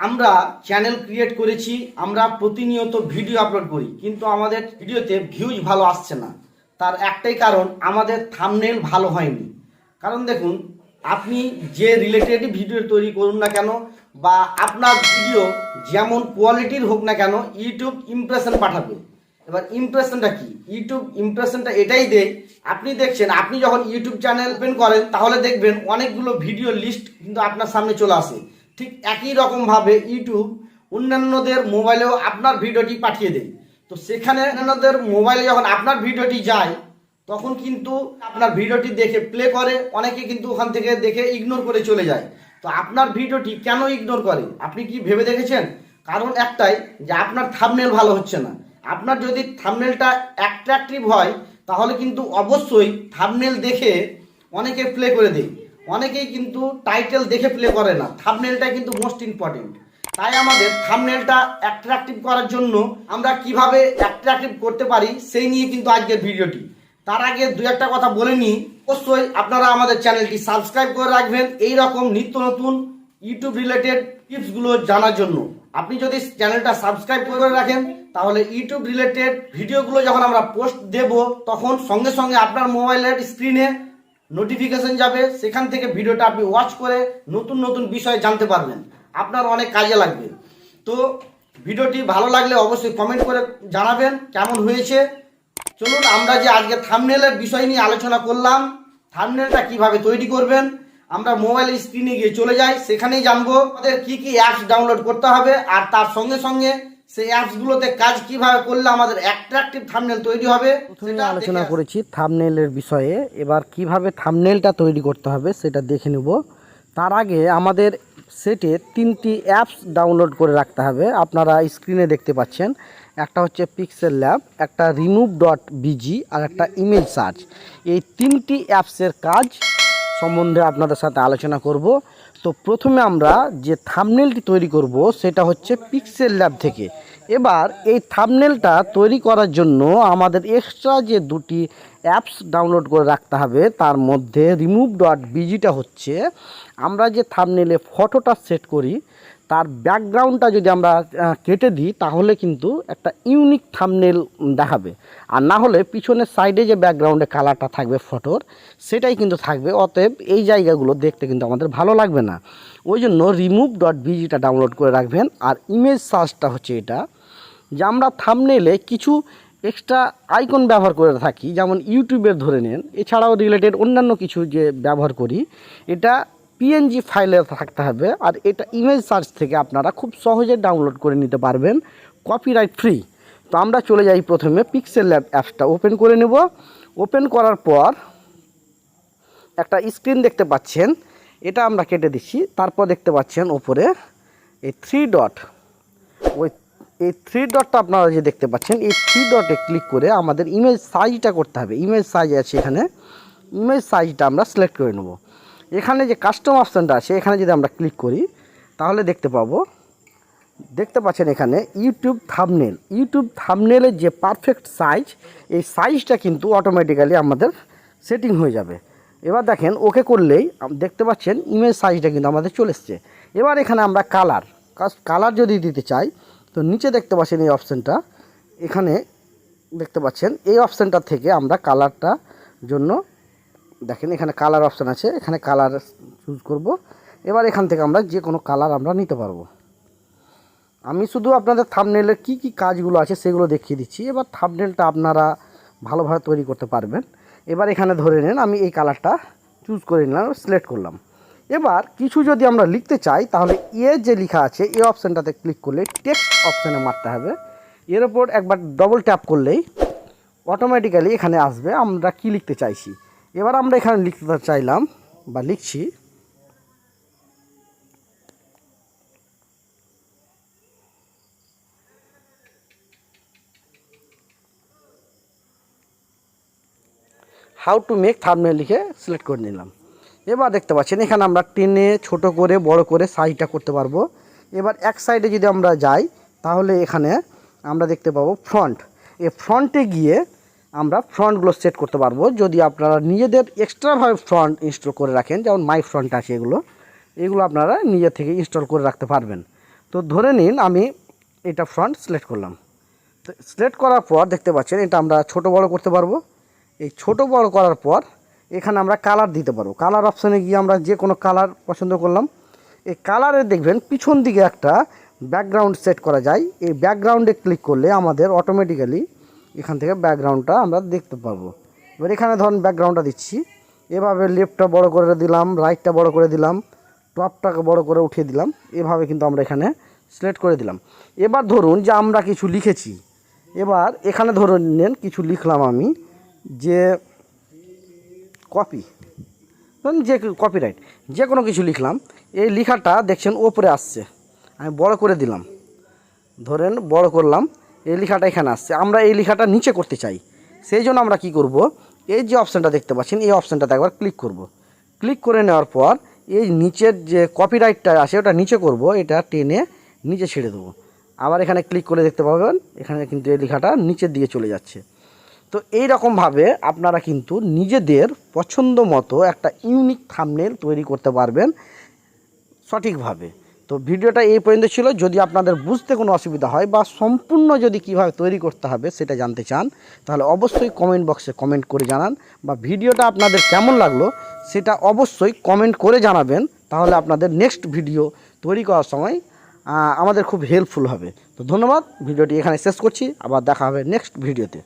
আমরা channel create করেছি, আমরা প্রতিনিয়ত ভিডিও আপলোড করি, কিন্তু আমাদের ভিডিওতে ভিউজ ভালো আসছে না। তার একটাই কারণ, আমাদের থাম্বনেল ভালো হয়নি। কারণ দেখুন, আপনি যে রিলেটেড ভিডিও তৈরি করুন না কেন, বা আপনার ভিডিও যেমন কোয়ালিটির হোক না কেন, ইউটিউব ইমপ্রেশন পাঠাবে। এবার ইমপ্রেশনটা কি? ইউটিউব ইমপ্রেশনটা এটাই দেয়, আপনি দেখছেন, আপনি যখন ইউটিউব চ্যানেল ওপেন করেন তাহলে দেখবেন অনেকগুলো ভিডিও লিস্ট কিন্তু আপনার সামনে চলে আসে। ঠিক একই রকমভাবে ইউটিউব অন্যান্যদের মোবাইলেও আপনার ভিডিওটি পাঠিয়ে দেয়। তো সেখানে অন্যান্যদের মোবাইলে যখন আপনার ভিডিওটি যায়, তখন কিন্তু আপনার ভিডিওটি দেখে প্লে করে, অনেকে কিন্তু ওখান থেকে দেখে ইগনোর করে চলে যায়। তো আপনার ভিডিওটি কেন ইগনোর করে আপনি কি ভেবে দেখেছেন? কারণ একটাই, যে আপনার থাম্বনেল ভালো হচ্ছে না। আপনার যদি থাম্বনেলটা অ্যাট্রাকটিভ হয় তাহলে কিন্তু অবশ্যই থাম্বনেল দেখে অনেকে প্লে করে দেয়। অনেকেই কিন্তু টাইটেল দেখে প্লে করে না, থাম্বনেলটা কিন্তু মোস্ট ইম্পর্টেন্ট। তাই আমাদের থাম্বনেলটা অ্যাট্রাকটিভ করার জন্য আমরা কিভাবে অ্যাট্রাকটিভ করতে পারি সেই নিয়ে কিন্তু আজকের ভিডিওটি। তার আগে দু একটা কথা বলে নিই, অবশ্যই আপনারা আমাদের চ্যানেলটি সাবস্ক্রাইব করে রাখবেন এই রকম নিত্য নতুন ইউটিউব রিলেটেড টিপসগুলো জানার জন্য। আপনি যদি চ্যানেলটা সাবস্ক্রাইব করে রাখেন তাহলে ইউটিউব রিলেটেড ভিডিওগুলো যখন আমরা পোস্ট দেব তখন সঙ্গে সঙ্গে আপনার মোবাইলের স্ক্রিনে নোটিফিকেশন যাবে, সেখান থেকে ভিডিওটা আপনি ওয়াচ করে নতুন নতুন বিষয় জানতে পারবেন, আপনার অনেক কাজে লাগবে। তো ভিডিওটি ভালো লাগলে অবশ্যই কমেন্ট করে জানাবেন কেমন হয়েছে। চলুন আমরা যে আজকে থাম্বনেলের বিষয় নিয়ে আলোচনা করলাম, থাম্বনেলটা কিভাবে তৈরি করবেন, আমরা মোবাইল স্ক্রিনে গিয়ে চলে যাই, সেখানেই জানবো আমাদের কি কি অ্যাপস ডাউনলোড করতে হবে, আর তার সঙ্গে সঙ্গে সেই অ্যাপসগুলোতে কাজ কিভাবে করলে আমাদের অ্যাট্রাকটিভ থাম্বনেল তৈরি হবে সেটা আলোচনা করেছি থাম্বনেলের বিষয়ে। এবার কিভাবে থাম্বনেলটা তৈরি করতে হবে সেটা দেখে নেব। তার আগে আমাদের সেটে 3টি অ্যাপস ডাউনলোড করে রাখতে হবে। আপনারা স্ক্রিনে দেখতে পাচ্ছেন, একটা হচ্ছে পিক্সেল ল্যাব, একটা remove.bg আর একটা ইমেজ সার্চ। এই 3টি অ্যাপসের কাজ সম্বন্ধে আপনাদের সাথে আলোচনা করব। তো প্রথমে আমরা যে থাম্বনেলটি তৈরি করব সেটা হচ্ছে পিক্সেল ল্যাব থেকে। এবার এই থাম্বনেলটা তৈরি করার জন্য আমাদের এক্সট্রা যে 2টি অ্যাপস ডাউনলোড করে রাখতে হবে, তার মধ্যে remove.bgটা হচ্ছে আমরা যে থাম্বনেলে ফটোটা সেট করি তার ব্যাকগ্রাউন্ডটা যদি আমরা কেটে দিই তাহলে কিন্তু একটা ইউনিক থাম্বনেল দেখাবে, আর না হলে পিছনের সাইডে যে ব্যাকগ্রাউন্ডে কালারটা থাকবে ফটোর সেটাই কিন্তু থাকবে। অতএব এই জায়গাগুলো দেখতে কিন্তু আমাদের ভালো লাগবে না। ওই জন্য remove.bgটা ডাউনলোড করে রাখবেন। আর ইমেজ সার্চটা হচ্ছে এটা, যে আমরা থাম্বনেলে কিছু এক্সট্রা আইকন ব্যবহার করে থাকি, যেমন ইউটিউবের ধরে নেন, এছাড়াও রিলেটেড অন্যান্য কিছু যে ব্যবহার করি, এটা পিএনজি ফাইলে থাকতে হবে। আর এটা ইমেজ সার্চ থেকে আপনারা খুব সহজে ডাউনলোড করে নিতে পারবেন কপিরাইট ফ্রি। তো আমরা চলে যাই, প্রথমে পিক্সেল ল্যাব অ্যাপসটা ওপেন করে নেব। ওপেন করার পর একটা স্ক্রিন দেখতে পাচ্ছেন, এটা আমরা কেটে দিচ্ছি। তারপর দেখতে পাচ্ছেন ওপরে এই 3 ডট, এই 3 ডটটা আপনারা যে দেখতে পাচ্ছেন, এই 3 ডটে ক্লিক করে আমাদের ইমেজ সাইজটা করতে হবে। ইমেজ সাইজ আছে এখানে, ইমেজ সাইজটা আমরা সিলেক্ট করে নেব। এখানে যে কাস্টম অপশানটা আছে এখানে যদি আমরা ক্লিক করি তাহলে দেখতে পাচ্ছেন এখানে ইউটিউব থাম্বনেলের যে পারফেক্ট সাইজ, এই সাইজটা কিন্তু অটোমেটিক্যালি আমাদের সেটিং হয়ে যাবে। এবার দেখেন ওকে করলেই দেখতে পাচ্ছেন ইমেজ সাইজটা কিন্তু আমাদের চলে এসছে। এবার এখানে আমরা কালার যদি দিতে চাই তো নিচে দেখতে পাচ্ছেন এই অপশানটা, এখানে দেখতে পাচ্ছেন এই অপশানটা থেকে আমরা কালারটা জন্য দেখেন এখানে কালার অপশান আছে, এখানে কালার চুজ করব। এবার এখান থেকে আমরা যে কোনো কালার আমরা নিতে পারবো। আমি শুধু আপনাদের থাম্বনেলের কি কি কাজগুলো আছে সেগুলো দেখিয়ে দিচ্ছি। এবার থাম্বনেলটা আপনারা ভালোভাবে তৈরি করতে পারবেন। এবার এখানে ধরে নেন আমি এই কালারটা চুজ করে নিলাম, সিলেক্ট করলাম। এবার কিছু যদি আমরা লিখতে চাই তাহলে যে লেখা আছে এই অপশানটাতে ক্লিক করলে টেক্সট অপশানে মারতে হবে। এর ওপর একবার ডবল ট্যাপ করলেই অটোমেটিক্যালি এখানে আসবে আমরা কি লিখতে চাইছি। এবার আমরা এখানে লিখতে চাইলাম বা লিখছি হাউ টু মেক থাম্বনেল লিখে সিলেক্ট করে নিলাম। এবার দেখতে পাচ্ছেন এখানে আমরা টেনে ছোট করে বড় করে সাইজটা করতে পারবো। এবার এক সাইডে যদি আমরা যাই তাহলে এখানে আমরা দেখতে পাবো ফ্রন্ট। এই ফ্রন্টে গিয়ে আমরা ফ্রন্টগুলো সেট করতে পারবো। যদি আপনারা নিজেদের এক্সট্রাভাবে ফ্রন্ট ইনস্টল করে রাখেন, যেমন মাই ফ্রন্ট আছে, এগুলো আপনারা নিজে থেকে ইনস্টল করে রাখতে পারবেন। তো ধরে নিন আমি এটা ফ্রন্ট সিলেক্ট করলাম। তো সিলেক্ট করার পর দেখতে পাচ্ছেন এটা আমরা ছোট বড় করতে পারবো। এই ছোট বড় করার পর এখানে আমরা কালার দিতে পারবো। কালার অপশানে গিয়ে আমরা যে কোনো কালার পছন্দ করলাম। এই কালারে দেখবেন পিছন দিকে একটা ব্যাকগ্রাউন্ড সেট করা যায়। এই ব্যাকগ্রাউন্ডে ক্লিক করলে আমাদের অটোমেটিক্যালি এখান থেকে ব্যাকগ্রাউন্ডটা আমরা দেখতে পারবো। এবার এখানে ধরুন ব্যাকগ্রাউন্ডটা দিচ্ছি, এভাবে লেফটটা বড় করে দিলাম, রাইটটা বড় করে দিলাম, টপটাকে বড় করে উঠিয়ে দিলাম। এভাবে কিন্তু আমরা এখানে সিলেক্ট করে দিলাম। এবার ধরুন যে আমরা কিছু লিখেছি, এবার এখানে ধরুন নেন কিছু লিখলাম আমি, যে কপি, ধরুন যে কপিরাইট যে কোনো কিছু লিখলাম। এই লেখাটা দেখছেন ওপরে আসছে, আমি বড় করে দিলাম, ধরেন বড় করলাম, এই লেখাটা এখানে আসছে। আমরা এই লেখাটা নিচে করতে চাই, সেই জন্য আমরা কি করব, এই যে অপশানটা দেখতে পাচ্ছেন এই অপশানটাতে একবার ক্লিক করব। ক্লিক করে নেওয়ার পর এই নিচের যে কপিরাইটটা আসে ওটা নিচে করব, এটা টেনে নিচে ছেড়ে দেবো। আবার এখানে ক্লিক করে দেখতে পাবেন এখানে কিন্তু এই লেখাটা নিচের দিকে চলে যাচ্ছে। তো এই রকমভাবে আপনারা কিন্তু নিজেদের পছন্দ মতো একটা ইউনিক থাম্বনেল তৈরি করতে পারবেন সঠিকভাবে। তো ভিডিওটা এই পর্যন্ত ছিল। যদি আপনাদের বুঝতে কোনো অসুবিধা হয় বা সম্পূর্ণ যদি কিভাবে তৈরি করতে হবে সেটা জানতে চান, তাহলে অবশ্যই কমেন্ট বক্সে কমেন্ট করে জানান, বা ভিডিওটা আপনাদের কেমন লাগলো সেটা অবশ্যই কমেন্ট করে জানাবেন। তাহলে আপনাদের নেক্সট ভিডিও তৈরি করার সময় আমাদের খুব হেল্পফুল হবে। তো ধন্যবাদ, ভিডিওটি এখানে শেষ করছি, আবার দেখা হবে নেক্সট ভিডিওতে।